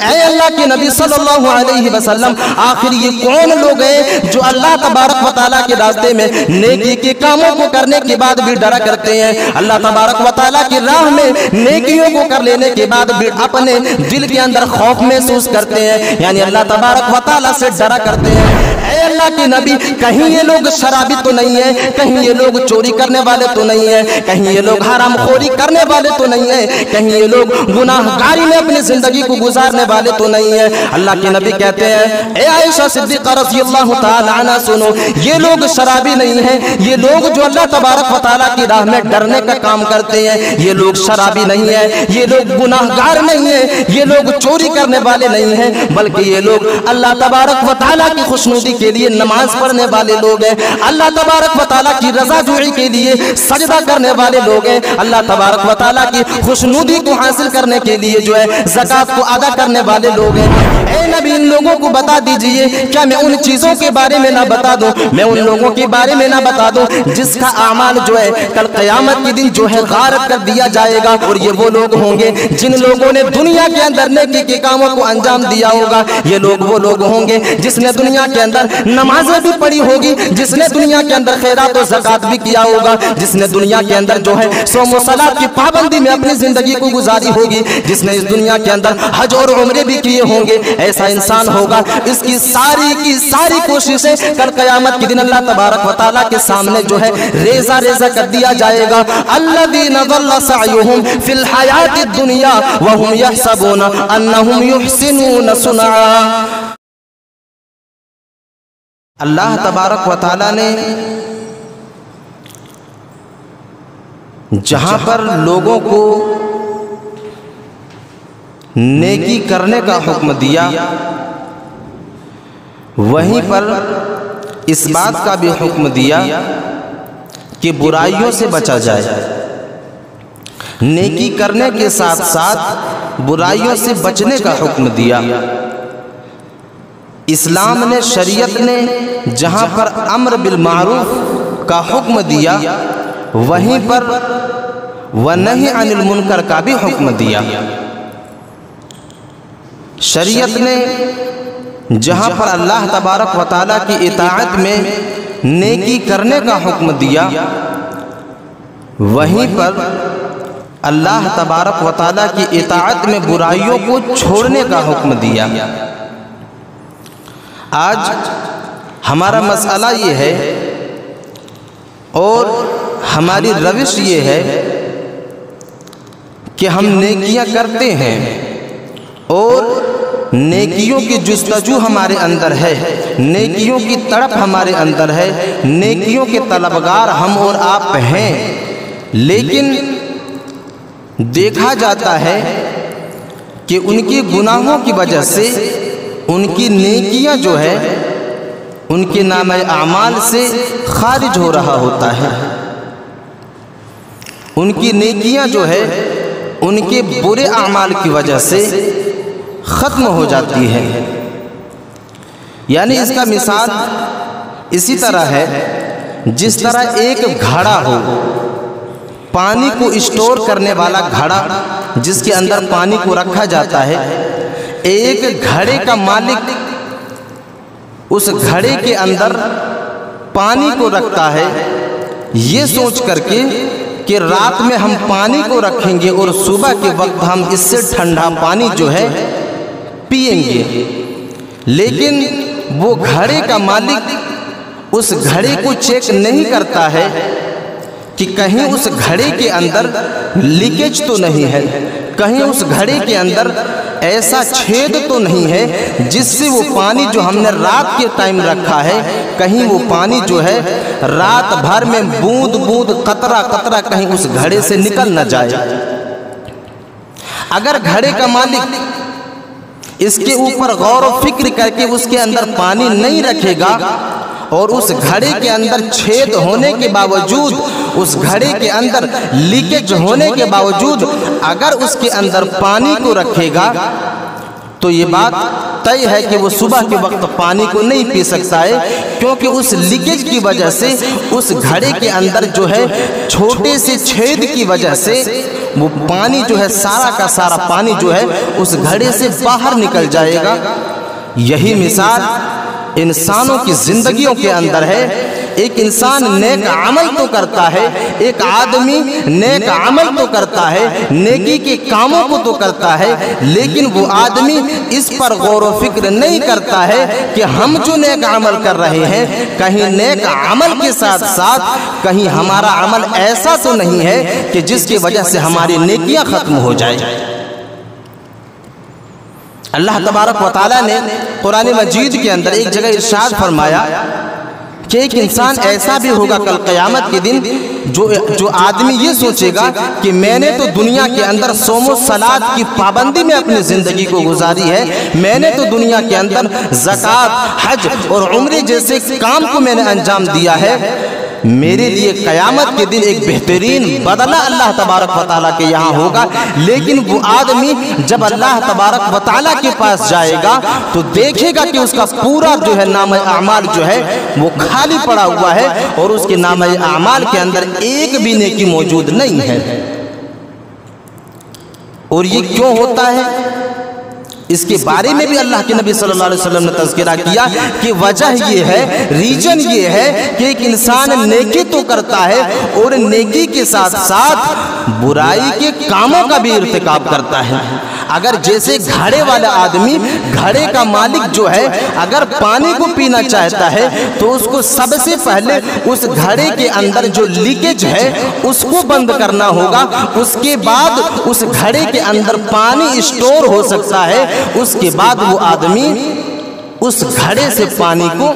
اے اللہ کے نبی صلی اللہ علیہ وسلم آخر یہ کون لوگ ہیں جو اللہ تبارک و تعالیٰ کے راستے میں نیکی کے کاموں کو کرنے کے بعد بھی ڈرا کرتے ہیں، اللہ تبارک و تعالیٰ کی راہ میں نیکیوں کو کر لینے کے بعد بھی اپنے دل کے اندر خوف محسوس کرتے ہیں، یعنی اللہ تبارک و تعالیٰ سے ڈرا کرتے ہیں۔ اے اللہ کے نبی کہیں یہ لوگ شرابی تو نہیں ہیں، کہیں یہ لوگ چوری کرنے والے تو نہیں ہیں، کہیں یہ لوگ حرام خوری کرنے والے تو نہیں ہیں، کہیں یہ لوگ گناہ گاری میں اپنی زندگی کو گزارنے والے تو نہیں ہیں۔ اللہ کے نبی کہتے ہیں اے عائشہ صدیقہ رضی اللہ تعالی عنہ سنو، یہ لوگ شرابی نہیں ہیں، یہ لوگ جو اللہ تبارک و تعالیٰ کی راہ میں ڈرنے کا کام کرتے ہیں، یہ لوگ شرابی نہیں ہیں، یہ لوگ گناہ گار نہیں ہیں، یہ لوگ چوری کرنے والے نہیں ہیں، بلکہ یہ لوگ اللہ تبارک و تعالیٰ کی خوشنودی کے لیے نماز پڑھنے والے لوگ ہیں، اللہ تبارک و تعالیٰ کی رضا جوئی کے لیے سجدہ کرنے والے لوگ ہیں، اللہ تبارک و تعالیٰ کی خوشنودی کو حاصل کرنے کے لیے جو ہے زکوٰۃ کو ادا کرنے والے لوگ ہیں۔ اے نبی ان لوگوں کو بتا دیجئے، کیا میں ان چیزوں کے بارے میں نہ بتا دوں، میں ان لوگوں کے بارے میں نہ بتا دوں جس کا اعمال جو ہے کل قیامت کے دن جو ہے غارت کر دیا جائے گا، اور یہ وہ لوگ ہوں گے جن لوگوں نے دنیا کے اندر نیکی کے کاموں کو انجام دیا ہوگا، یہ لوگ وہ لوگ ہوں گے جس نے دنیا کے اندر نمازیں بھی پڑھی ہوگی، جس نے دنیا کے اندر خیرات و زکوٰۃ بھی کیا ہوگا، جس نے دنیا کے اندر جو ہے صوم و صلاۃ کی پابندی میں اپنی زندگی کو گزاری ہوگی، جس نے اس دنیا کے اندر حج اور عمرے بھی کیے ہوں گے، ایسا انسان ہوگا اس کی ساری کوششیں کل قیامت کے دن اللہ تبارک و تعالیٰ کے سامنے جو ہے ریزہ ریزہ کر دیا جائے گا۔ الذین ضل سعیہم فی الحیات الدنیا وہم یحسبون انہم یحسنون صنعا۔ اللہ تبارک و تعالیٰ نے جہاں پر لوگوں کو نیکی کرنے کا حکم دیا، وہیں پر اس بات کا بھی حکم دیا کہ برائیوں سے بچا جائے، نیکی کرنے کے ساتھ ساتھ برائیوں سے بچنے کا حکم دیا۔ اسلام نے، شریعت نے جہاں پر امر بالمعروف کا حکم دیا، وہیں پر ونہی عن المنکر کا بھی حکم دیا۔ شریعت نے جہاں پر اللہ تبارک و تعالیٰ کی اطاعت میں نیکی کرنے کا حکم دیا، وہیں پر اللہ تبارک و تعالیٰ کی اطاعت میں برائیوں کو چھوڑنے کا حکم دیا۔ آج ہمارا مسئلہ یہ ہے اور ہماری روش یہ ہے کہ ہم نیکیاں کرتے ہیں اور نیکیوں کی جستجو ہمارے اندر ہے، نیکیوں کی تڑپ ہمارے اندر ہے، نیکیوں کے طلبگار ہم اور آپ ہیں، لیکن دیکھا جاتا ہے کہ ان کی گناہوں کی وجہ سے ان کی نیکیاں جو ہے ان کے نامہ اعمال سے خارج ہو رہا ہوتا ہے، ان کی نیکیاں جو ہے ان کے برے اعمال کی وجہ سے ختم ہو جاتی ہے۔ یعنی اس کا مثال اسی طرح ہے جس طرح ایک گھڑا ہو، پانی کو اسٹور کرنے والا گھڑا جس کے اندر پانی کو رکھا جاتا ہے، ایک گھڑے کا مالک اس گھڑے کے اندر پانی کو رکھتا ہے یہ سوچ کر کے کہ رات میں ہم پانی کو رکھیں گے اور صبح کے وقت ہم اس سے ٹھنڈا پانی جو ہے پئیں گے، لیکن وہ گھڑے کا مالک اس گھڑے کو چیک نہیں کرتا ہے کہ کہیں اس گھڑے کے اندر لیکیج تو نہیں ہے، کہیں اس گھڑے کے اندر ایسا چھید تو نہیں ہے جس سے وہ پانی جو ہم نے رات کے ٹائم رکھا ہے کہیں وہ پانی جو ہے رات بھر میں بوند بوند قطرہ قطرہ کہیں اس گھڑے سے نکل نہ جائے۔ اگر گھڑے کا مالک اس کے اوپر غور و فکر کر کے اس کے اندر پانی نہیں رکھے گا اور اس گھڑے کے اندر چھید ہونے کے باوجود، اس گھڑے کے اندر لیکیج ہونے کے باوجود اگر اس کے اندر پانی کو رکھے گا تو یہ بات طے ہے کہ وہ صبح کے وقت پانی کو نہیں پی سکتا ہے، کیونکہ اس لیکیج کی وجہ سے اس گھڑے کے اندر جو ہے چھوٹے سے چھید کی وجہ سے وہ پانی جو ہے سارا کا سارا پانی جو ہے اس گھڑے سے باہر نکل جائے گا۔ یہی مثال انسانوں کی زندگیوں کے اندر ہے۔ ایک انسان نیک عمل تو کرتا ہے، ایک آدمی نیک عمل تو کرتا ہے، نیکی کے کاموں کو تو کرتا ہے، لیکن وہ آدمی اس پر غور و فکر نہیں کرتا ہے کہ ہم جو نیک عمل کر رہے ہیں کہیں نیک عمل کے ساتھ ساتھ کہیں ہمارا عمل ایسا تو نہیں ہے کہ جس کی وجہ سے ہماری نیکیاں ختم ہو جائیں۔ اللہ تبارک و تعالیٰ نے قرآن مجید کے اندر ایک جگہ ارشاد فرمایا کہ ایک انسان ایسا بھی ہوگا کل قیامت کے دن جو آدمی یہ سوچے گا کہ میں نے تو دنیا کے اندر صوم و صلات کی پابندی میں اپنی زندگی کو گزاری ہے، میں نے تو دنیا کے اندر زکوٰۃ، حج اور عمرے جیسے کام کو میں نے انجام دیا ہے، میرے لیے قیامت کے دن ایک بہترین بدلہ اللہ تبارک و تعالیٰ کے یہاں ہوگا۔ لیکن وہ آدمی جب اللہ تبارک و تعالیٰ کے پاس جائے گا تو دیکھے گا کہ اس کا پورا جو ہے نامہ اعمال جو ہے وہ خالی پڑا ہوا ہے اور اس کے نامہ اعمال کے اندر ایک بھی نیکی موجود نہیں ہے۔ اور یہ کیوں ہوتا ہے؟ اس کے بارے میں بھی اللہ کے نبی صلی اللہ علیہ وسلم نے تذکرہ کیا کہ وجہ یہ ہے، ریجن یہ ہے کہ ایک انسان نیکی تو کرتا ہے اور نیکی کے ساتھ ساتھ برائی کے کاموں کا بھی ارتکاب کرتا ہے۔ اگر جیسے گھڑے والا آدمی، گھڑے کا مالک جو ہے، اگر پانی کو پینا چاہتا ہے تو اس کو سب سے پہلے اس گھڑے کے اندر جو لیکیج ہے اس کو بند کرنا ہوگا، اس کے بعد اس گھڑے کے اندر پانی اسٹور ہو سکتا ہے، اس کے بعد وہ آدمی اس گھڑے سے پانی کو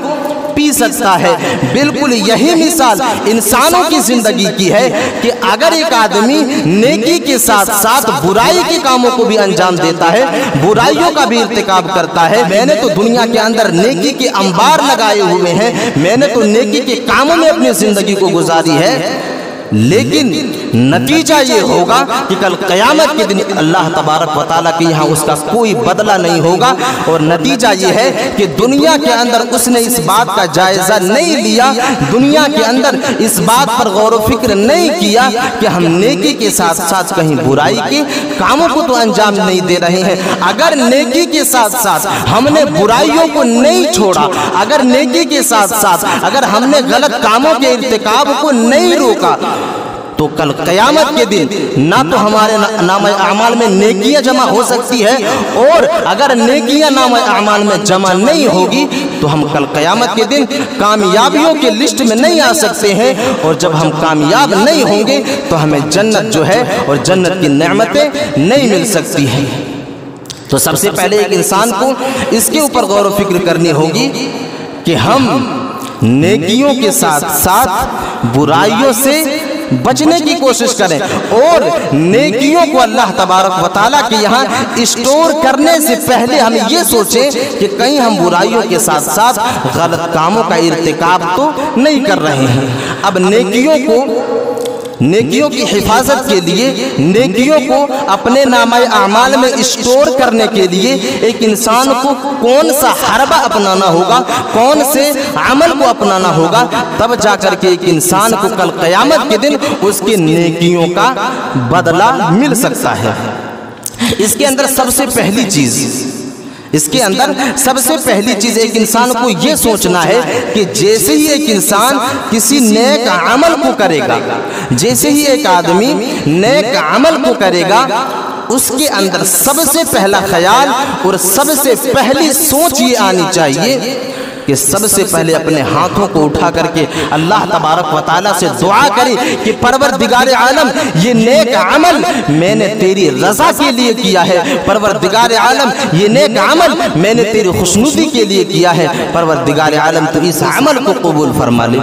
پی سکتا ہے۔ بالکل یہی مثال انسانوں کی زندگی کی ہے کہ اگر ایک آدمی نیکی کے ساتھ ساتھ برائی کے کاموں کو بھی انجام دیتا ہے، برائیوں کا بھی ارتکاب کرتا ہے، میں نے تو دنیا کے اندر نیکی کے انبار لگائے ہوئے ہیں، میں نے تو نیکی کے کاموں میں اپنی زندگی کو گزاری ہے، لیکن نتیجہ یہ ہوگا کہ کل قیامت کے دن اللہ تبارک و تعالیٰ کے یہاں اس کا کوئی بدلہ نہیں ہوگا۔ اور نتیجہ یہ ہے کہ دنیا کے اندر اس نے اس بات کا جائزہ نہیں لیا، دنیا کے اندر اس بات پر غور و فکر نہیں کیا کہ ہم نیکی کے ساتھ ساتھ کہیں برائی کے کاموں کو تو انجام نہیں دے رہے ہیں۔ اگر نیکی کے ساتھ ساتھ ہم نے برائیوں کو نہیں چھوڑا، اگر نیکی کے ساتھ ساتھ اگر ہم نے غلط کاموں کے ارتکاب کو نہیں روکا، تو کل قیامت کے دن نہ تو ہمارے نامہ اعمال میں نیکیاں جمع ہو سکتی ہے، اور اگر نیکیاں نامہ اعمال میں جمع نہیں ہوگی تو ہم کل قیامت کے دن کامیابیوں کے لسٹ میں نہیں آ سکتے ہیں، اور جب ہم کامیاب نہیں ہوں گے تو ہمیں جنت جو ہے اور جنت کی نعمتیں نہیں مل سکتی ہیں۔ تو سب سے پہلے ایک انسان کو اس کے اوپر غور و فکر کرنی ہوگی کہ ہم نیکیوں کے ساتھ ساتھ برائیوں سے بچنے کی کوشش کریں، اور نیکیوں کو اللہ تبارک و تعالیٰ کے یہاں اسٹور کرنے سے پہلے ہم یہ سوچیں کہ کہیں ہم برائیوں کے ساتھ ساتھ غلط کاموں کا ارتکاب تو نہیں کر رہے ہیں۔ اب نیکیوں کی حفاظت کے لیے، نیکیوں کو اپنے نامہ اعمال میں اسٹور کرنے کے لیے ایک انسان کو کون سا حربہ اپنانا ہوگا، کون سے عمل کو اپنانا ہوگا، تب جا کر کے ایک انسان کو کل قیامت کے دن اس کی نیکیوں کا بدلہ مل سکتا ہے۔ اس کے اندر سب سے پہلی چیز ایک انسان کو یہ سوچنا ہے کہ جیسے ہی ایک انسان کسی نیک عمل کو کرے گا، جیسے ہی ایک آدمی نیک عمل کو کرے گا، اس کے اندر سب سے پہلا خیال اور سب سے پہلی سوچ یہ آنی چاہیے کہ سب سے پہلے اپنے ہاتھوں کو اٹھا کر کے اللہ تبارک و تعالیٰ سے دعا کرے کہ پروردگار عالم یہ نیک عمل میں نے تیری رضا کے لیے کیا ہے، پروردگار عالم یہ نیک عمل میں نے تیری خوشنودی کے لیے کیا ہے، پروردگار عالم تو اس عمل کو قبول فرما لے۔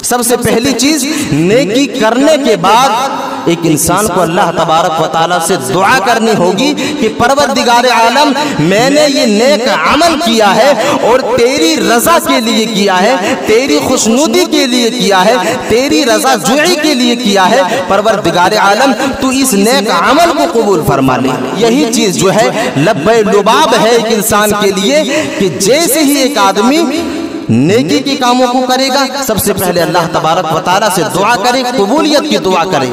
سب سے پہلی چیز نیکی کرنے کے بعد ایک انسان کو اللہ تبارک و تعالیٰ سے دعا کرنی ہوگی کہ پروردگار عالم میں نے یہ نیک عمل کیا ہے اور تیری رضا کے لیے کیا ہے، تیری خوشنودی کے لیے کیا ہے، تیری رضا جوئی کے لیے کیا ہے، پروردگار عالم تو اس نیک عمل کو قبول فرما لے۔ یہی چیز جو ہے لبے لباب ہے ایک انسان کے لیے کہ جیسے ہی ایک آدمی نیکی کے کاموں کو کرے گا، سب سے پہلے اللہ تبارک و تعالیٰ سے دعا کرے، قبولیت کی دعا کرے۔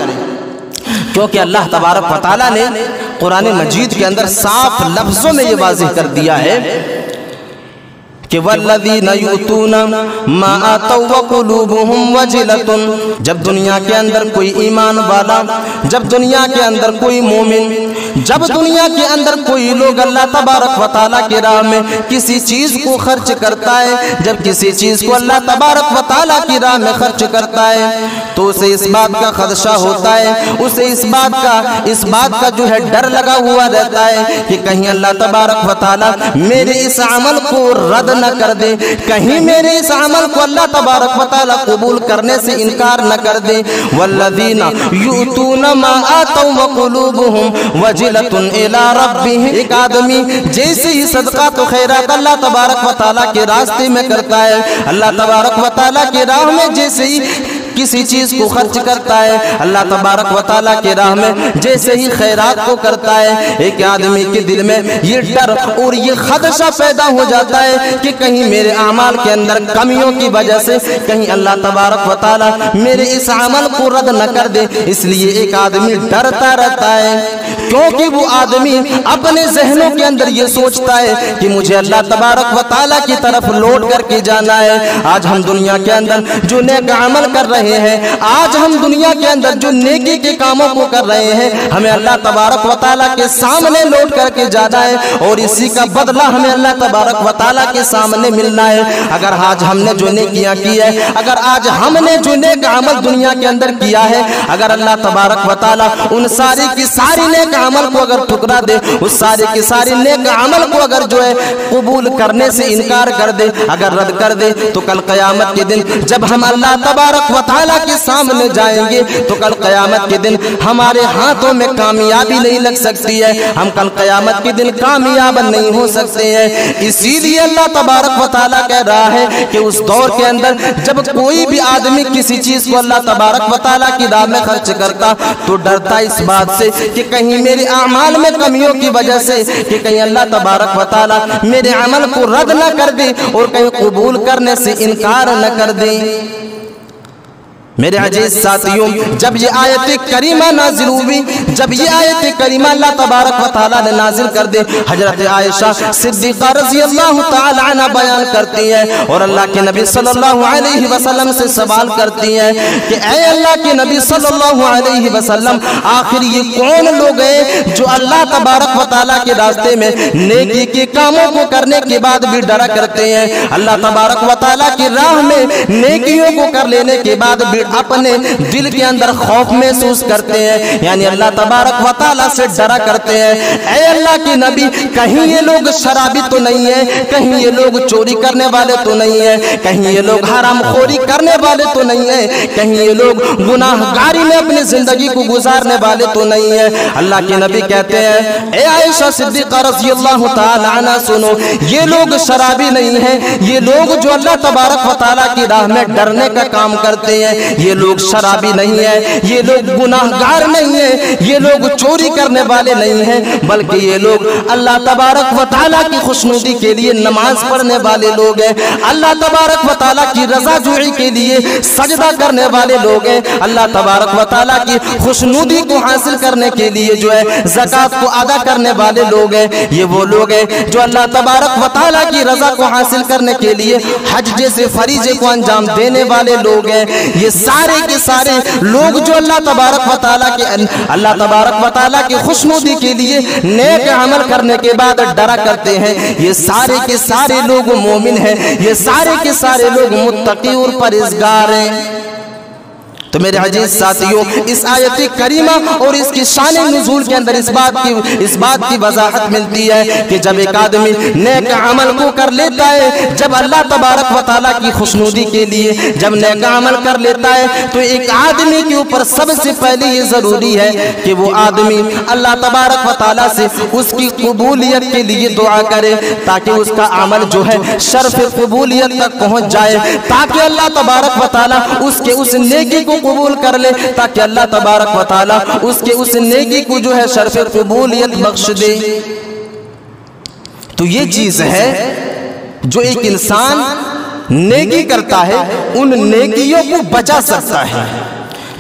کیونکہ اللہ تبارک و تعالیٰ نے قرآن مجید کے اندر صاف لفظوں میں یہ واضح کر دیا ہے کہ والذین یؤتون ما آتوا وقلوبهم وجلۃ، جب دنیا کے اندر کوئی ایمان والا، جب دنیا کے اندر کوئی مومن، جب دنیا کے اندر کوئی لوگ اللہ تبارک و تعالیٰ کی راہ میں کسی چیز کو خرچ کرتا ہے، جب کسی چیز کو اللہ تبارک و تعالیٰ کی راہ میں خرچ کرتا ہے تو اسے اس بات کا خدشہ ہوتا ہے، اسے اس بات کا جو ہے ڈر لگا ہوا رہتا ہے کہ کہیں اللہ تبارک و تعالیٰ میرے اس عمل کو رد نہ کر دے، کہیں میرے اس عمل کو اللہ تبارک و تعالیٰ قبول کرنے سے انکار نہ کر دے۔ والذین یؤتون ما آتوا وقلوبهم وجلۃ الی ربهم، ایک آدمی جیسے ہی صدقات و خیرات اللہ تبارک و تعالیٰ کے راستے میں کرتا ہے، اللہ تبارک و تعالیٰ کے راہ میں جیسے ہی کسی چیز کو خرچ کرتا ہے، اللہ تبارک و تعالیٰ کے راہ میں جیسے ہی خیرات کو کرتا ہے، ایک آدمی کے دل میں یہ ڈر اور یہ خدشہ پیدا ہو جاتا ہے کہ کہیں میرے اعمال کے اندر کمیوں کی وجہ سے کہیں اللہ تبارک و تعالیٰ میرے اس عمل کو رد نہ کر دے، اس لیے ایک آدمی ڈرتا رہتا ہے، کیونکہ وہ آدمی اپنے ذہنوں کے اندر یہ سوچتا ہے کہ مجھے اللہ تبارک و تعالیٰ کی طرف لوٹ کر کے جانا ہے۔ آج ہم دنیا کے اندر جو نیک عمل کر رہے ہیں، آج ہم دنیا کے اندر جو نیکی کے کاموں کو کر رہے ہیں، ہمیں اللہ تبارک و تعالیٰ کے سامنے لوٹ کر کے جانا ہے اور اسی کا بدلہ ہمیں اللہ تبارک و تعالیٰ کے سامنے ملنا ہے۔ اگر آج ہم نے جو نیکیاں کی ہے، اگر آج ہم نے جو نیک عمل دنیا کے اندر کیا ہے، اگر اللہ تبارک و تعالیٰ ان ساری کی ساری نیک عمل کو اگر ٹھکرا دے، اس سارے کی ساری نیک عمل کو اگر جو ہے قبول کرنے سے انکار کر دے، اگر رد کر دے، تو کل قیامت کے دن جب ہم اللہ تبارک و تعالیٰ کے سامنے جائیں گے تو کل قیامت کے دن ہمارے ہاتھوں میں کامیابی نہیں لگ سکتی ہے، ہم کل قیامت کے دن کامیاب نہیں ہو سکتے ہیں۔ اسی لیے اللہ تبارک و تعالیٰ کہہ رہا ہے کہ اس دور کے اندر جب کوئی بھی آدمی کسی چیز کو اللہ تبارک و تعالیٰ کی راہ میں خرچ کرتا تو ڈرتا اس بات سے کہ کہیں میرے اعمال میں کمیوں کی وجہ سے کہ کہیں اللہ تبارک و تعالیٰ میرے عمل کو رد نہ کر دے اور کہیں قبول کرنے سے انکار نہ کر دے۔ میرے عزیز ساتھیوں، جب یہ آیت کریمہ نازل ہوئی، جب یہ آیت کریمہ اللہ تبارک و تعالیٰ نے نازل کر دے، حضرت عائشہ صدیقہ رضی اللہ تعالی عنہ بیان کرتی ہیں اور اللہ کے نبی صلی اللہ علیہ وسلم سے سوال کرتی ہیں کہ اے اللہ کے نبی صلی اللہ علیہ وسلم، آخر یہ کون لوگ ہیں جو اللہ تبارک و تعالیٰ کے راستے میں نیکی کے کاموں کو کرنے کے بعد بھی ڈرا کرتے ہیں، اللہ تبارک و تعالیٰ کی راہ میں نیکیوں کو کر لینے کے بعد بھی اپنے دل کے اندر خوف محسوس کرتے ہیں، یعنی اللہ تبارک و تعالیٰ سے ڈرا کرتے ہیں۔ اے اللہ کے نبی، کہیں یہ لوگ شرابی تو نہیں ہیں، کہیں یہ لوگ چوری کرنے والے تو نہیں ہیں، کہیں یہ لوگ حرام خوری کرنے والے تو نہیں ہیں، کہیں یہ لوگ گناہ گاری میں اپنی زندگی کو گزارنے والے تو نہیں ہیں۔ اللہ کے نبی کہتے ہیں اے عائشہ صدیقہ رضی اللہ تعالی عنہ، سنو، یہ لوگ شرابی نہیں ہیں، یہ لوگ جو اللہ تبارک و تعالیٰ کی راہ میں ڈرنے کا کام کرتے ہیں، یہ لوگ شرابی نہیں ہیں، یہ لوگ گناہ گار نہیں ہیں، یہ لوگ چوری کرنے والے نہیں ہیں، بلکہ یہ لوگ اللہ تبارک و تعالیٰ کی خوشنودی کے لیے نماز پڑھنے والے لوگ ہیں، اللہ تبارک و تعالیٰ کی رضا جوئی کے لیے سجدہ کرنے والے لوگ ہیں، اللہ تبارک و تعالیٰ کی خوشنودی کو حاصل کرنے کے لیے جو ہے زکوٰۃ کو ادا کرنے والے لوگ ہیں، یہ وہ لوگ ہیں جو اللہ تبارک و تعالیٰ کی رضا کو حاصل کرنے کے لیے حج جیسے فریضے کو انجام دینے والے لوگ ہیں۔ یہ سارے کے سارے لوگ جو اللہ تبارک و تعالیٰ کی خوشنودی کے لیے نیک عمل کرنے کے بعد ڈرا کرتے ہیں، یہ سارے کے سارے لوگ مومن ہیں، یہ سارے کے سارے لوگ متقی اور پرہیزگار ہیں۔ تو میرے عزیز ساتھیوں، اس آیت کریمہ اور اس کی شان نزول کے اندر اس بات کی وضاحت ملتی ہے کہ جب ایک آدمی نیک عمل کو کر لیتا ہے، جب اللہ تبارک و تعالیٰ کی خوشنودی کے لیے جب نیک عمل کر لیتا ہے، تو ایک آدمی کے اوپر سب سے پہلے یہ ضروری ہے کہ وہ آدمی اللہ تبارک و تعالیٰ سے اس کی قبولیت کے لیے دعا کرے، تاکہ اس کا عمل جو ہے شرف قبولیت تک پہنچ جائے، تاکہ اللہ تبارک و تعالیٰ اس نیکی کو قبول کر لے، تاکہ اللہ تبارک و تعالیٰ اس نیکی کو جو ہے شرف قبولیت بخش دے۔ تو یہ چیز ہے جو ایک انسان نیکی کرتا ہے ان نیکیوں کو بچا سکتا ہے،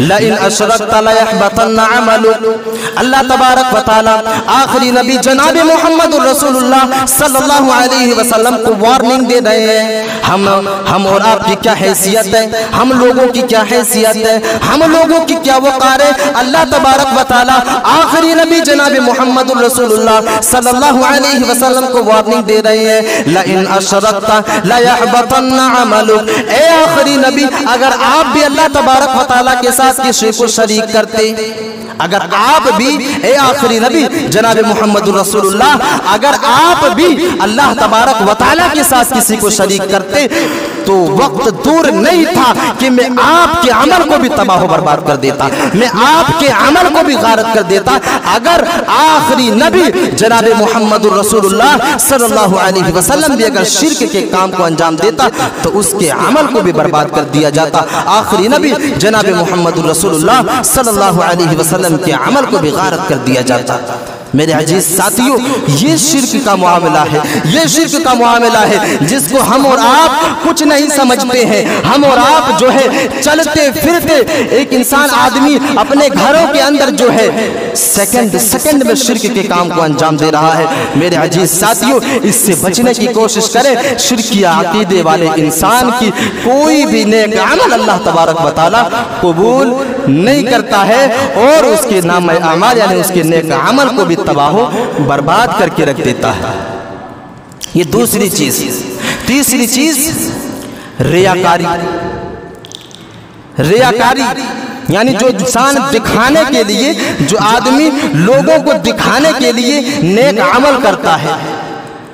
لئن اشرکت لیحبطن عملک۔ اللہ تبارک و تعالی آخری نبی جناب محمد رسول اللہ صلی اللہ علیہ وسلم کو وارننگ دے رہے ہیں۔ ہم اور آپ کی کیا حیثیت ہے، ہم لوگوں کی کیا حیثیت ہے، ہم لوگوں کی کیا وقار ہے۔ اللہ تبارک و تعالی آخری نبی جناب محمد رسول اللہ صلی اللہ علیہ وسلم کو وارننگ دے رہے ہیں، لئن اشرکت لیحبطن عملک۔ اے آخری نبی، اگر آپ بھی اللہ تبارک و تعالی کے ساتھ کسی کو شریک کرتے، اگر آپ بھی اے آخری نبی جناب محمد رسول اللہ، اگر آپ بھی اللہ تبارک و تعالیٰ کے ساتھ کسی کو شریک کرتے تو وقت دور نہیں تھا کہ میں آپ کے عمل کو بھی تباہ و برباد کر دیتا، میں آپ کے عمل کو بھی غارت کر دیتا۔ اگر آخری نبی جناب محمد رسول اللہ صلی اللہ علیہ وسلم بھی اگر شرک کے کام کو انجام دیتا تو اس کے عمل کو بھی برباد کر دیا جاتا۔ آخری نبی جناب محمد رسول اللہ صلی اللہ علیہ وسلم کے عمل کو بھی غارت کر دیا جاتا۔ میرے عزیز ساتھیوں، یہ شرک کا معاملہ ہے، یہ شرک کا معاملہ ہے جس کو ہم اور آپ کچھ نہیں سمجھتے ہیں۔ ہم اور آپ جو ہے چلتے پھرتے ایک انسان آدمی اپنے گھروں کے اندر جو ہے سیکنڈ میں شرک کے کام کو انجام دے رہا ہے۔ میرے عزیز ساتھیوں، اس سے بچنے کی کوشش کریں۔ شرکی عقیدے والے انسان کی کوئی بھی نیک عمل اللہ تبارک و تعالی قبول نہیں کرتا ہے اور اس کے نام اعمال یعنی اس کے نیک عمل کو بھی تباہ و برباد کر کے رکھ دیتا ہے۔ یہ دوسری چیز۔ تیسری چیز ریاکاری۔ ریاکاری یعنی جو انسان دکھانے کے لیے، جو آدمی لوگوں کو دکھانے کے لیے نیک عمل کرتا ہے۔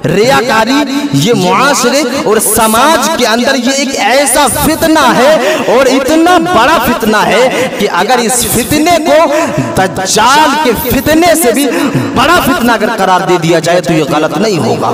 ریاکاری یہ معاشرے اور سماج کے اندر یہ ایک ایسا فتنہ ہے اور اتنا بڑا فتنہ ہے کہ اگر اس فتنے کو دجال کے فتنے سے بھی بڑا فتنہ اگر قرار دے دیا جائے تو یہ غلط نہیں ہوگا۔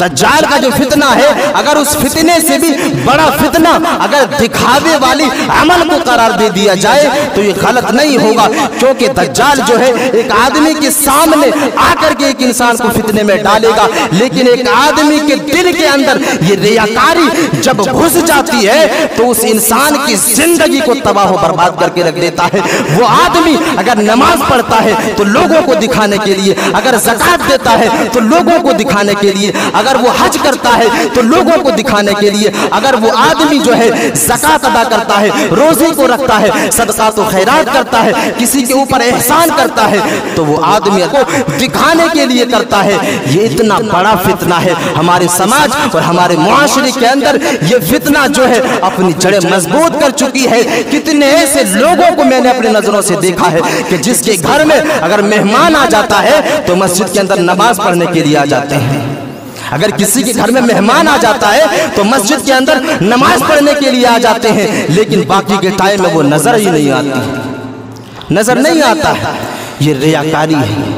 دجال کا جو فتنہ ہے اگر اس فتنے سے بھی بڑا فتنہ اگر دکھاوے والی عمل کو قرار دے دیا جائے تو یہ غلط نہیں ہوگا، کیونکہ دجال جو ہے ایک آدمی کے سامنے آ کر کے ایک انسان کو فتنے میں ڈالے گا، لیکن ایک آدمی کے دل کے اندر یہ ریاکاری جب گھس جاتی ہے تو اس انسان کی زندگی کو تباہ و برباد کر کے رکھ دیتا ہے۔ وہ آدمی اگر نماز پڑھتا ہے تو لوگوں کو دکھانے کے لیے، اگر زکوٰۃ دیتا ہے تو لوگوں کو دکھانے کے لیے، اگر وہ حج کرتا ہے تو لوگوں کو دکھانے کے لیے، اگر وہ آدمی جو ہے زکوٰۃ ادا کرتا ہے، روزے کو رکھتا ہے، صدقات و خیرات کرتا ہے، کسی کے اوپر احسان کرتا ہے تو وہ آدمی کو دکھانے کے لیے کرتا ہے۔ یہ اتنا بڑا فتنہ ہے ہمارے سماج اور ہمارے معاشرے کے اندر۔ یہ فتنہ جو ہے اپنی جڑیں مضبوط کر چکی ہے۔ کتنے ایسے لوگوں کو میں نے اپنی نظروں سے دیکھا ہے کہ جس کے گھر میں اگر مہمان آ جاتا ہے تو مسجد کے اندر نماز پڑھنے کے لیے آ جاتے ہیں۔ اگر کسی کے گھر میں مہمان آ جاتا ہے تو مسجد کے اندر نماز پڑھنے کے لیے آ جاتے ہیں، لیکن باقی کے ٹائم میں وہ نظر ہی نہیں آتی، نظر نہیں آتا ہے۔ یہ ریاکاری ہے۔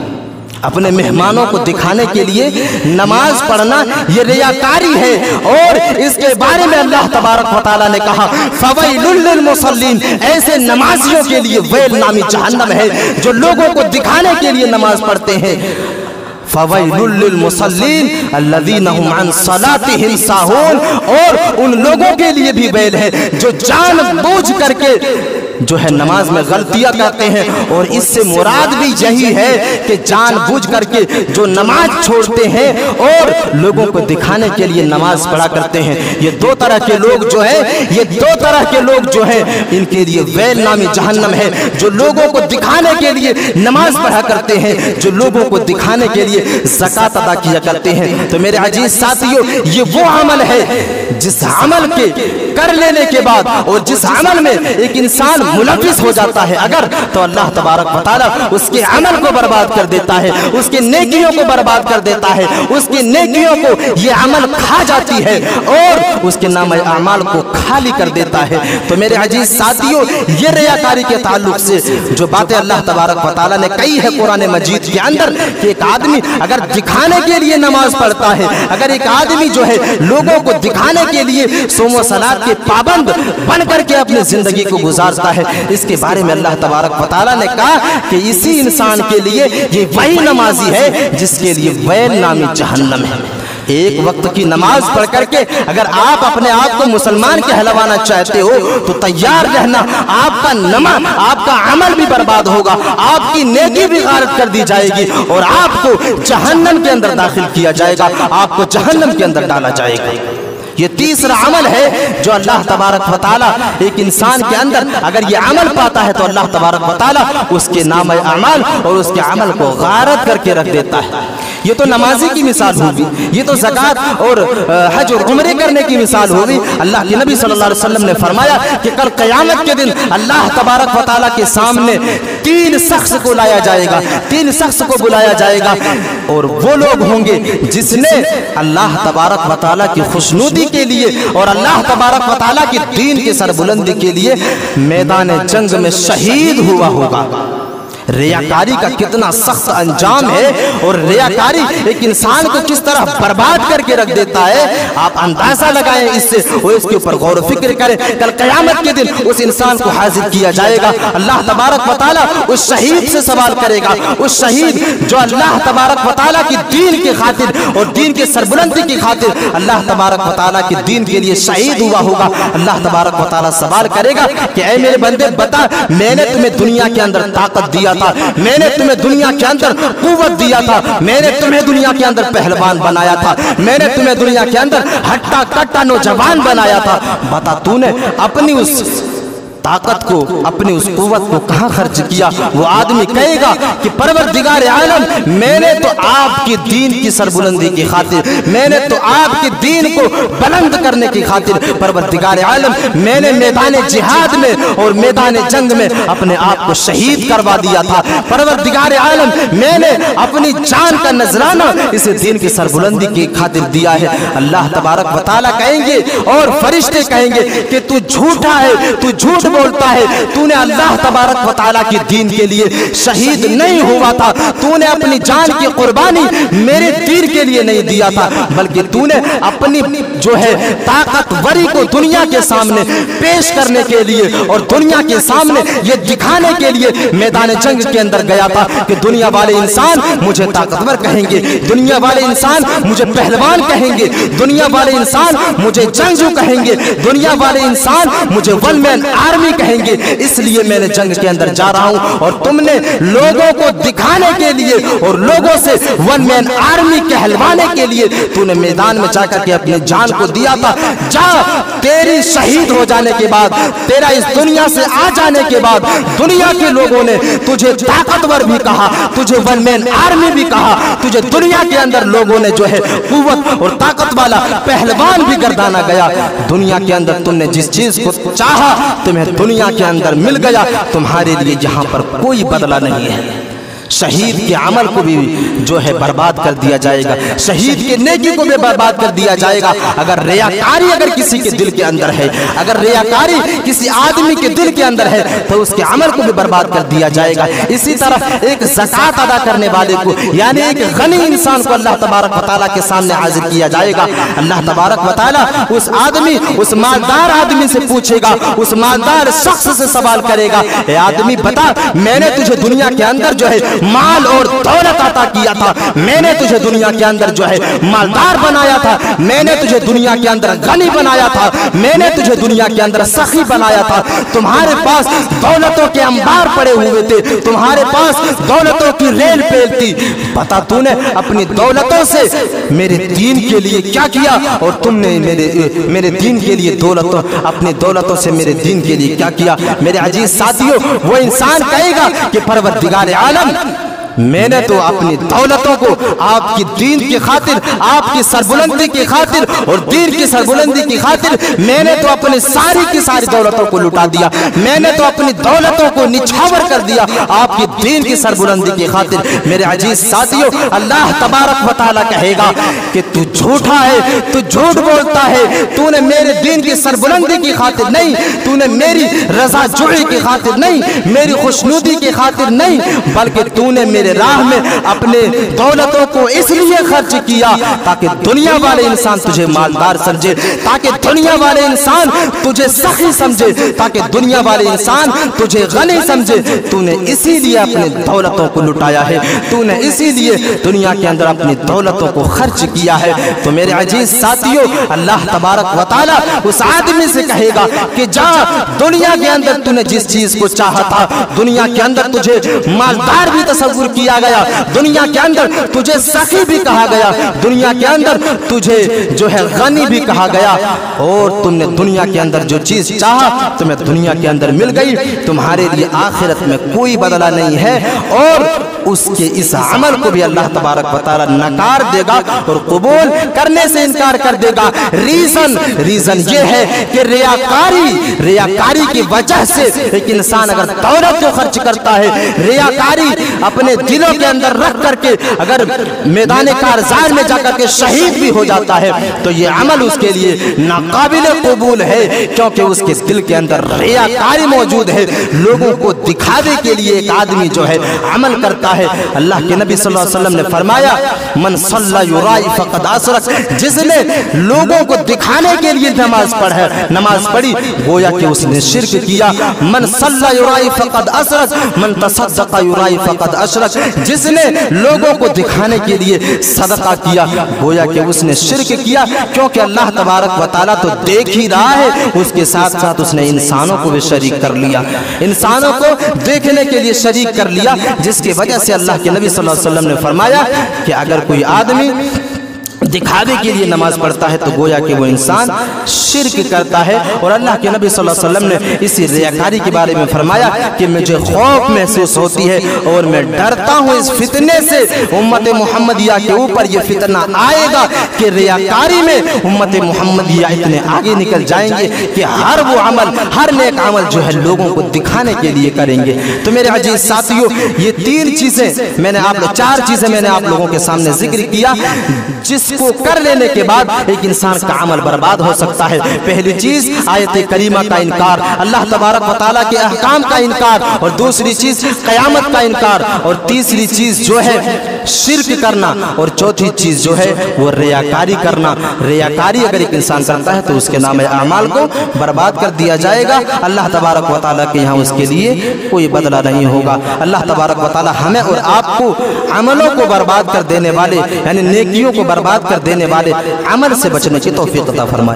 اپنے مہمانوں کو دکھانے کے لیے نماز پڑھنا یہ ریاکاری ہے، اور اس کے بارے میں اللہ تبارک و تعالیٰ نے کہا فَوَيْلٌ لِّلْمُصَلِّينَ، ایسے نمازیوں کے لیے ویل نامی جہنم ہے جو لوگوں کو دکھانے کے لیے نماز پڑھتے ہیں۔ فَوَيْلٌ لِّلْمُصَلِّينَ الَّذِينَ هُمْ عَنْ صَلَاتِهِمْ سَاهُونَ، اور ان لوگوں کے لیے بھی ویل ہے جو جان بوجھ کر کے جو ہے نماز میں غلطیاں کرتے ہیں، اور اس سے مراد بھی یہی ہے کہ جان بوجھ کر کے جو نماز چھوڑتے ہیں اور لوگوں کو دکھانے کے لیے نماز پڑھا کرتے ہیں۔ یہ دو طرح کے لوگ جو ہیں، یہ دو طرح کے لوگ جو ہیں ان کے لیے ویل نامی جہنم ہے، جو لوگوں کو دکھانے کے لیے نماز پڑھا کرتے ہیں، جو لوگوں کو دکھانے کے لیے زکوٰۃ ادا کیا کرتے ہیں۔ تو میرے عزیز ساتھیوں، یہ وہ عمل ہے جس عمل کے کر لینے کے بعد اور جس عمل میں ایک انسان ملوث ہو جاتا ہے اگر، تو اللہ تبارک و تعالیٰ اس کے عمل کو برباد کر دیتا ہے، اس کے نیکیوں کو برباد کر دیتا ہے، اس کی نیکیوں کو یہ عمل کھا جاتی ہے اور اس کے نام اعمال کو خالی کر دیتا ہے۔ تو میرے عزیز ساتھیوں، یہ ریاکاری کے تعلق سے جو باتیں اللہ تبارک و تعالیٰ نے کہی ہے قرآن مجید کے اندر کہ ایک آدمی اگر دکھانے کے لیے نماز پڑھتا ہے، اگر ایک آدمی جو ہے لوگوں کو دکھانے کے لیے صوم و صلات کے پابند بن کر کے اپنی زندگی کو گزارتا ہے، اس کے بارے میں اللہ تبارک و تعالیٰ نے کہا کہ اسی انسان کے لیے یہ وہی نمازی ہے جس کے لیے ویل نامی جہنم ہے۔ ایک وقت کی نماز پڑھ کر کے اگر آپ اپنے آپ کو مسلمان کہلوانا چاہتے ہو تو تیار رہنا، آپ کا نماز، آپ کا عمل بھی برباد ہوگا، آپ کی نیکی بھی غارت کر دی جائے گی اور آپ کو جہنم کے اندر داخل کیا جائے گا، آپ کو جہنم کے اندر ڈالا جائے گا۔ یہ تیسرا عمل ہے جو اللہ تبارک و تعالیٰ ایک انسان کے اندر اگر یہ عمل پاتا ہے تو اللہ تبارک و تعالیٰ اس کے نام اعمال اور اس کے عمل کو غارت کر کے رکھ دیتا ہے۔ یہ تو نمازی کی مثال ہوگی، یہ تو زکوٰۃ اور حج اور عمرے کرنے کی مثال ہوگی۔ اللہ کے نبی صلی اللہ علیہ وسلم نے فرمایا کہ کل قیامت کے دن اللہ تبارک و تعالیٰ کے سامنے 3 شخص کو لایا جائے گا، 3 شخص کو بلایا جائے گا، اور وہ لوگ ہوں گے جس نے اللہ تبارک و تعالیٰ کی خوشنودی کے لیے اور اللہ تبارک و تعالیٰ کی دین کی سربلندی کے لیے میدان جنگ میں شہید ہوا ہوگا۔ ریاکاری کا کتنا سخت انجام ہے اور ریاکاری ایک انسان کو کس طرح برباد کر کے رکھ دیتا ہے، آپ اندازہ لگائیں اس سے اور اس کے اوپر غور و فکر کریں۔ کل قیامت کے دن اس انسان کو حاضر کیا جائے گا، اللہ تبارک و تعالیٰ اس شہید سے سوال کرے گا، اس شہید جو اللہ تبارک و تعالیٰ کی دین کی خاطر اور دین کی سربلندی کی خاطر اللہ تبارک و تعالیٰ کی دین کے لیے شہید ہوا ہوگا۔ اللہ تبارک و تعالیٰ سوال کرے گا کہ اے میرے بندے بتا، میں نے تمہیں دنیا کے اندر طاقت دیا تھا، میں نے تمہیں دنیا کے اندر قوت دیا تھا، میں نے تمہیں دنیا کے اندر پہلوان بنایا تھا، میں نے تمہیں دنیا کے اندر ہٹا کٹا نوجوان بنایا تھا، بتا تو نے اپنی اس طاقت کو، اپنی اس قوت کو کہاں خرچ کیا؟ وہ آدمی کہے گا کہ پروردگار عالم، میں نے تو آپ کی دین کی سربلندی کی خاطر، میں نے تو آپ کی دین کو بلند کرنے کی خاطر پروردگار عالم میں نے میدان جہاد میں اور میدان جنگ میں اپنے آپ کو شہید کروا دیا تھا، پروردگار عالم میں نے اپنی جان کا نذرانہ اس دین کی سربلندی کی خاطر دیا ہے۔ اللہ تبارک و تعالیٰ کہیں گے اور فرشتے کہیں گے کہ تو جھوٹا ہے، تو جھوٹ بولتا ہے، تو نے اللہ تبارک و تعالیٰ کی دین کے لیے شہید نہیں ہوا تھا، تو نے اپنی جان کی قربانی میرے دین کے لیے نہیں دیا تھا، بلکہ تو نے اپنی جو ہے طاقتوری کو دنیا کے سامنے پیش کرنے کے لیے اور دنیا کے سامنے یہ دکھانے کے لیے میدان جنگ کے اندر گیا تھا کہ دنیا والے انسان مجھے طاقتور کہیں گے، دنیا والے انسان مجھے پہلوان کہیں گے، دنیا والے انسان مجھے جنگجو کہیں گے، دنیا والے انسان مجھے ون مین آرمی کہیں گے، اس لیے میں نے جنگ کے اندر جا رہا ہوں، اور تم نے لوگوں کو دکھانے کے لیے اور لوگوں سے ون مین آرمی کہلوانے کے لیے تو نے میدان میں جا کر کے اپنی جان کو دیا تھا۔ جا، تیری شہید ہو جانے کے بعد، تیرا اس دنیا سے آ جانے کے بعد دنیا کے لوگوں نے تجھے طاقتور بھی کہا، تجھے ون مین آرمی بھی کہا، تجھے دنیا کے اندر لوگوں نے جو ہے قوت اور طاقت والا پہلوان بھی گردانا گیا۔ دنیا کے اندر تم نے جس چیز کو چاہا تمہیں دنیا کے اندر مل گیا، تمہارے لیے یہاں پر کوئی بدلہ نہیں ہے۔ شہید کے عمل کو بھی جو ہے برباد کر دیا جائے گا، شہید کے نیکی کو بھی برباد کر دیا جائے گا۔ اگر ریاکاری اگر کسی کے دل کے اندر ہے، اگر ریاکاری کسی آدمی کے دل کے اندر ہے تو اس کے عمل کو بھی برباد کر دیا جائے گا۔ اسی طرح ایک زکوٰۃ ادا کرنے والے کو، یعنی ایک غنی انسان کو اللہ تبارک و تعالیٰ کے سامنے حاضر کیا جائے گا۔ اللہ تبارک و تعالیٰ اس آدمی، اس مالدار آدمی سے پوچھے گا، اس مالدار شخص سے سوال کرے گا، اے آدمی بتا، میں نے تجھے دنیا کے اندر جو ہے مال اور دولت عطا کیا تھا، میں نے تجھے دنیا کے اندر جو ہے مالدار بنایا تھا، میں نے تجھے دنیا کے اندر غنی بنایا تھا، میں نے تجھے دنیا کے اندر سخی بنایا تھا، تمہارے پاس دولتوں کے انبار پڑے ہوئے تھے، تمہارے پاس دولتوں کی ریل پیل تھی، بتا تو نے اپنی دولتوں سے میرے دین کے لیے کیا کیا، اور تم نے میرے دین کے لیے اپنی دولتوں سے میرے دین کے لیے کیا کیا۔ میرے عزیز ساتھیوں، وہ انسان کہے گا کہ پروردگار عالم، میں نے تو اپنی دولتوں کو آپ کی دین کی خاطر، آپ کی سربلندی کی خاطر اور دین کی سربلندی کی خاطر میں نے تو اپنی ساری کی ساری دولتوں کو لٹا دیا، میں نے تو اپنی دولتوں کو نچھاور کر دیا آپ کی دین کی سربلندی کی خاطر۔ میرے عزیز ساتھیوں، اللہ تبارک و تعالیٰ کہے گا کہ تو جھوٹا ہے، تو جھوٹ بولتا ہے، تو نے میرے دین کی سربلندی کی خاطر نہیں، تو نے میری رضا جوئی کی خاطر نہیں، میری خوشنودی کی خاطر نہیں، بلکہ تو نے میرے میرے راہ میں اپنے دولتوں کو اس لیے خرچ کیا تاکہ دنیا والے انسان تجھے مالدار سمجھے، تاکہ دنیا والے انسان تجھے سخی سمجھے، تاکہ دنیا والے انسان تجھے غنی سمجھے۔ تو نے اسی لیے اپنے دولتوں کو لٹایا ہے، تو نے اسی لیے دنیا کے اندر اپنی دولتوں کو خرچ کیا ہے۔ تو میرے عزیز ساتھیوں، اللہ تبارک و تعالیٰ اس آدمی سے کہے گا کہ جا، دنیا کے اندر تو نے جس چیز کو چاہا تھا، دنیا کے اندر تجھے مالدار بھی تصور کیا گیا، دنیا کے اندر تجھے سخی بھی کہا گیا، دنیا کے اندر تجھے جو ہے غنی بھی کہا گیا، اور تم نے دنیا کے اندر جو چیز چاہا تمہیں دنیا کے اندر مل گئی۔ تمہارے لیے آخرت میں کوئی بدلہ نہیں ہے، اور اس کے اس عمل کو بھی اللہ تبارک و تعالی نکار دے گا اور قبول کرنے سے انکار کر دے گا۔ ریزن یہ ہے کہ ریاکاری کی وجہ سے ایک انسان اگر دولت کو خرچ کرتا ہے، ریاکاری اپنے دلوں کے اندر رکھ کر کے اگر میدان کارزار میں جا کر کے شہید بھی ہو جاتا ہے تو یہ عمل اس کے لیے ناقابل قبول ہے، کیونکہ اس کے دل کے اندر ریاکاری موجود ہے۔ لوگوں کو دکھاوے کے لیے ایک آدمی جو ہے عمل کرتا ہے۔ اللہ کے نبی صلی اللہ علیہ وسلم نے فرمایا، من صلی یرائی فقد اشرک، جس نے لوگوں کو دکھانے کے لیے نماز پڑھی گویا کہ اس نے شرک کیا۔ من صلی یرائی فقد اشرک، من تصدق یرائی فقد اشرک، جس نے لوگوں کو دکھانے کے لیے صدقہ کیا گویا کہ اس نے شرک کیا، کیونکہ اللہ تبارک و تعالیٰ تو دیکھ ہی رہا ہے، اس کے ساتھ ساتھ اس نے انسانوں کو بھی شریک کر لیا، انسانوں کو دیکھنے کے لیے شریک کر لیا، جس کی وجہ سے اللہ کے نبی صلی اللہ علیہ وسلم نے فرمایا کہ اگر کوئی آدمی دکھاوے کے لیے نماز پڑھتا ہے تو گویا کہ وہ انسان شرک کرتا ہے۔ اور اللہ کے نبی صلی اللہ علیہ وسلم نے اسی ریاکاری کے بارے میں فرمایا کہ مجھے خوف محسوس ہوتی ہے اور میں ڈرتا ہوں اس فتنے سے، امت محمدیہ کے اوپر یہ فتنہ آئے گا کہ ریاکاری میں امت محمدیہ اتنے آگے نکل جائیں گے کہ ہر وہ عمل، ہر نیک عمل جو ہے لوگوں کو دکھانے کے لیے کریں گے۔ تو میرے عزیز ساتھیوں، یہ چار چیزیں میں نے آپ لوگوں کے سامنے ذکر کیا جس کو کر لینے کے بعد ایک انسان کا عمل برباد ہو سکتا ہے۔ پہلی چیز آیت کریمہ کا انکار، اللہ تبارک و تعالیٰ کے احکام کا انکار، اور دوسری چیز قیامت کا انکار، اور تیسری چیز جو ہے شرک کرنا، اور چوتھی چیز جو ہے وہ ریاکاری کرنا۔ ریاکاری اگر ایک انسان کرتا ہے تو اس کے نام اعمال کو برباد کر دیا جائے گا، اللہ تبارک و تعالیٰ کے یہاں اس کے لیے کوئی بدلہ نہیں ہوگا۔ اللہ تبارک و تعالیٰ ہمیں اور آپ کو عملوں کو برباد کر دینے والے، یعنی نیکیوں کو برباد کر دینے والے عمل سے بچنے کی توفیق عطا فرمائے۔